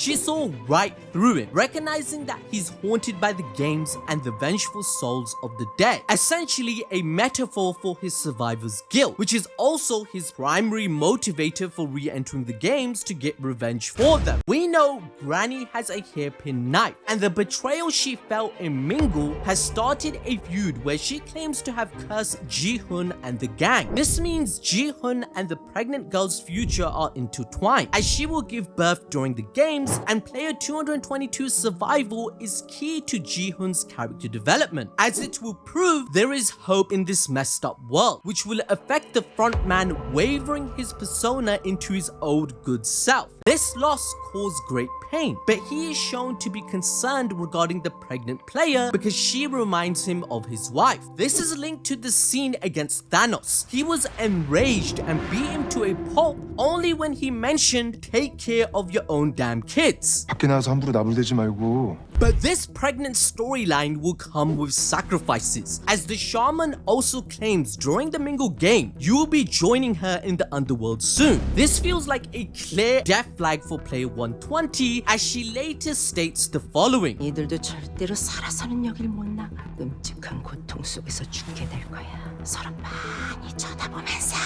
She saw right through him, recognizing that he's haunted by the games and the vengeful souls of the dead, essentially a metaphor for his survivor's guilt, which is also his primary motivator for re-entering the games to get revenge for them. We know Granny has a hairpin knife, and the betrayal she felt in Mingle has started a feud where she claims to have cursed Ji-hoon and the gang. This means Ji-hoon and the pregnant girl's future are intertwined, as she will give birth during the games, and player 222's survival is key to Ji-hoon's character development, as it will prove there is hope in this messed up world, which will affect the frontman wavering his persona into his old good self. This loss caused great pain, but he is shown to be concerned regarding the pregnant player because she reminds him of his wife. This is linked to the scene against Thanos. He was enraged and beat him to a pulp only when he mentioned, "Take care of your own damn kids." 밖에 나가서 함부로 나불대지 말고. But this pregnant storyline will come with sacrifices, as the shaman also claims during the Mingle game, you will be joining her in the underworld soon. This feels like a clear death flag for player 120, as she later states the following. 이들도 절대로 살아서는 여길 못 나가. 끔찍한 고통 속에서 죽게 될 거야. 서로 많이 쳐다보면서.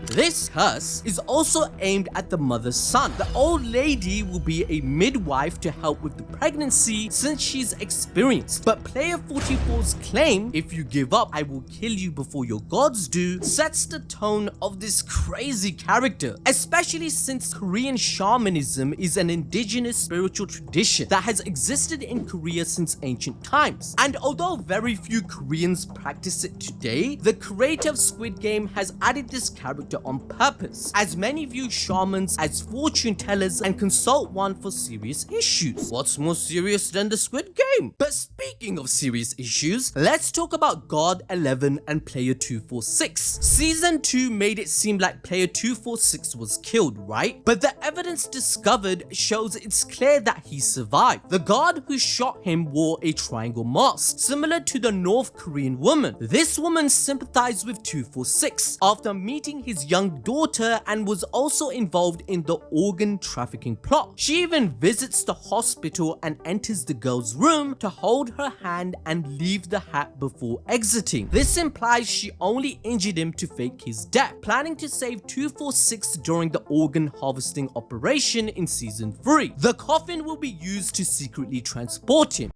This curse is also aimed at the mother's son. The old lady will be a midwife to help with the pregnancy since she's experienced. But player 44's claim, "If you give up, I will kill you before your gods do," sets the tone of this crazy character, especially since Korean shamanism is an indigenous spiritual tradition that has existed in Korea since ancient times. And although very few Koreans practice it today, the creator of Squid Game has added this character on purpose, as many view shamans as fortune tellers and consult one for serious issues. What's more serious than the Squid Game? But speaking of serious issues, let's talk about God 11 and player 246. Season 2 made it seem like player 246 was killed, right? But the evidence discovered shows it's clear that he survived. The guard who shot him wore a triangle mask, similar to the North Korean woman. This woman sympathized with 246 after meeting his young daughter and was also involved in the organ trafficking plot. She even visits the hospital and enters the girl's room to hold her hand and leave the hat before exiting. This implies she only injured him to fake his death, planning to save 246 during the organ harvesting operation in season 3. The coffin will be used to secretly transport him.